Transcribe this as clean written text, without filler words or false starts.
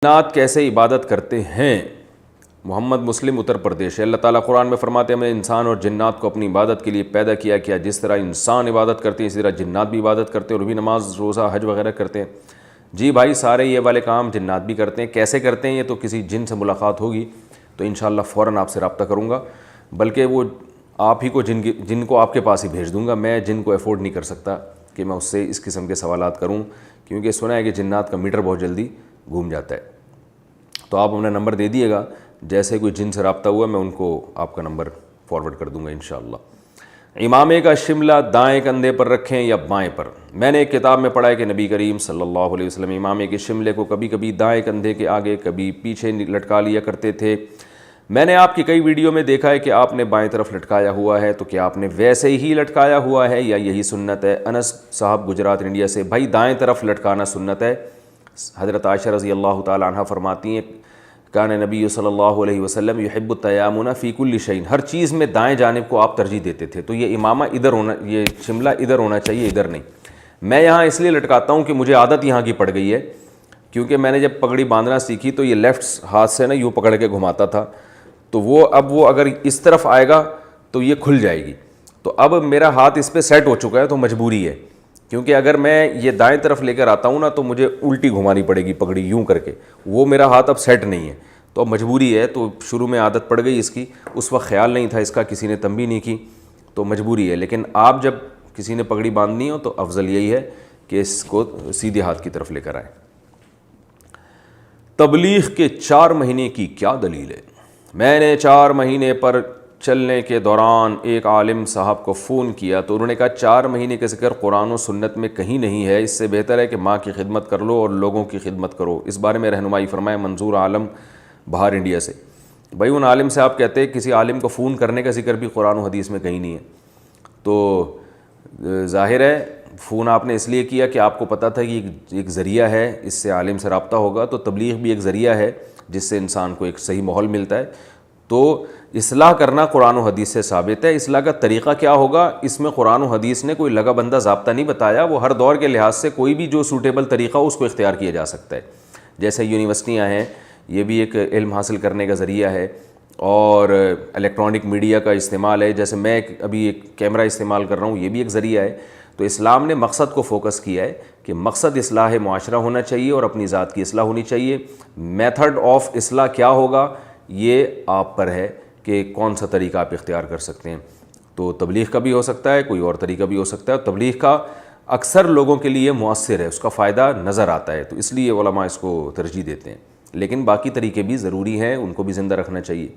جنات کیسے عبادت کرتے ہیں؟ محمد مسلم اتر پردیش ہے۔ اللہ تعالیٰ قرآن میں فرماتے ہیں ہم نے انسان اور جنات کو اپنی عبادت کے لیے پیدا کیا جس طرح انسان عبادت کرتے ہیں اسی طرح جنات بھی عبادت کرتے ہیں اور بھی نماز روزہ حج وغیرہ کرتے ہیں۔ جی بھائی، سارے یہ والے کام جنات بھی کرتے ہیں۔ کیسے کرتے ہیں یہ تو کسی جن سے ملاقات ہوگی تو انشاءاللہ فوراً آپ سے رابطہ کروں گا، بلکہ وہ آپ ہی کو جن کو آپ کے پاس ہی بھیج دوں گا۔ میں جن کو افورڈ نہیں کر سکتا کہ میں اس سے اس قسم کے سوالات کروں، کیونکہ سنا ہے کہ جنات کا میٹر بہت جلدی گھوم جاتا ہے۔ تو آپ اپنا نمبر دے دیے گا، جیسے کوئی جن سے رابطہ ہوا میں ان کو آپ کا نمبر فارورڈ کر دوں گا انشاءاللہ۔ امامے کا شملہ دائیں کندھے پر رکھیں یا بائیں پر؟ میں نے ایک کتاب میں پڑھا ہے کہ نبی کریم صلی اللہ علیہ وسلم امامے کے شملے کو کبھی کبھی دائیں کندھے کے آگے کبھی پیچھے لٹکا لیا کرتے تھے۔ میں نے آپ کی کئی ویڈیو میں دیکھا ہے کہ آپ نے بائیں طرف لٹکایا ہوا ہے، تو کیا آپ نے ویسے ہی لٹکایا ہوا ہے یا یہی سنت ہے؟ انس صاحب گجرات انڈیا سے۔ بھائی دائیں طرف لٹکانا سنت ہے۔ حضرت عائشہ رضی اللہ تعالی عنہ فرماتی ہیں کان نبی صلی اللہ علیہ وسلم یحب التیامن فی کل شیء، ہر چیز میں دائیں جانب کو آپ ترجیح دیتے تھے۔ تو یہ امامہ ادھر ہونا، یہ شملہ ادھر ہونا چاہیے، ادھر نہیں۔ میں یہاں اس لیے لٹکاتا ہوں کہ مجھے عادت یہاں کی پڑ گئی ہے، کیونکہ میں نے جب پگڑی باندھنا سیکھی تو یہ لیفٹ ہاتھ سے نا یوں پکڑ کے گھماتا تھا، تو اب وہ اگر اس طرف آئے گا تو یہ کھل جائے گی۔ تو اب میرا ہاتھ اس پہ سیٹ ہو چکا ہے، تو مجبوری ہے، کیونکہ اگر میں یہ دائیں طرف لے کر آتا ہوں نا تو مجھے الٹی گھمانی پڑے گی پگڑی یوں کر کے، وہ میرا ہاتھ اب سیٹ نہیں ہے، تو اب مجبوری ہے۔ تو شروع میں عادت پڑ گئی اس کی، اس وقت خیال نہیں تھا اس کا، کسی نے تنبیہ نہیں کی، تو مجبوری ہے۔ لیکن آپ جب کسی نے پگڑی باندھنی ہو تو افضل یہی ہے کہ اس کو سیدھے ہاتھ کی طرف لے کر آئیں۔ تبلیغ کے 4 مہینے کی کیا دلیل ہے؟ میں نے 4 مہینے پر چلنے کے دوران ایک عالم صاحب کو فون کیا تو انہوں نے کہا 4 مہینے کا ذکر قرآن و سنت میں کہیں نہیں ہے، اس سے بہتر ہے کہ ماں کی خدمت کر لو اور لوگوں کی خدمت کرو۔ اس بارے میں رہنمائی فرمائے۔ منظور عالم باہر انڈیا سے۔ بھائی ان عالم سے آپ کہتے ہیں کسی عالم کو فون کرنے کا ذکر بھی قرآن و حدیث میں کہیں نہیں ہے، تو ظاہر ہے فون آپ نے اس لیے کیا کہ آپ کو پتہ تھا کہ ایک ذریعہ ہے، اس سے عالم سے رابطہ ہوگا، تو تبلیغ بھی ایک ذریعہ ہے جس سے انسان کو ایک صحیح ماحول ملتا ہے۔ تو اصلاح کرنا قرآن و حدیث سے ثابت ہے۔ اصلاح کا طریقہ کیا ہوگا، اس میں قرآن و حدیث نے کوئی لگا بندہ ضابطہ نہیں بتایا، وہ ہر دور کے لحاظ سے کوئی بھی جو سوٹیبل طریقہ ہو اس کو اختیار کیا جا سکتا ہے۔ جیسے یونیورسٹیاں ہیں، یہ بھی ایک علم حاصل کرنے کا ذریعہ ہے، اور الیکٹرانک میڈیا کا استعمال ہے، جیسے میں ابھی ایک کیمرہ استعمال کر رہا ہوں، یہ بھی ایک ذریعہ ہے۔ تو اسلام نے مقصد کو فوکس کیا ہے کہ مقصد اصلاح معاشرہ ہونا چاہیے اور اپنی ذات کی اصلاح ہونی چاہیے۔ میتھڈ آف اصلاح کیا ہوگا یہ آپ پر ہے کہ کون سا طریقہ آپ اختیار کر سکتے ہیں۔ تو تبلیغ کا بھی ہو سکتا ہے، کوئی اور طریقہ بھی ہو سکتا ہے، اور تبلیغ کا اکثر لوگوں کے لیے مؤثر ہے، اس کا فائدہ نظر آتا ہے، تو اس لیے علماء اس کو ترجیح دیتے ہیں۔ لیکن باقی طریقے بھی ضروری ہیں، ان کو بھی زندہ رکھنا چاہیے۔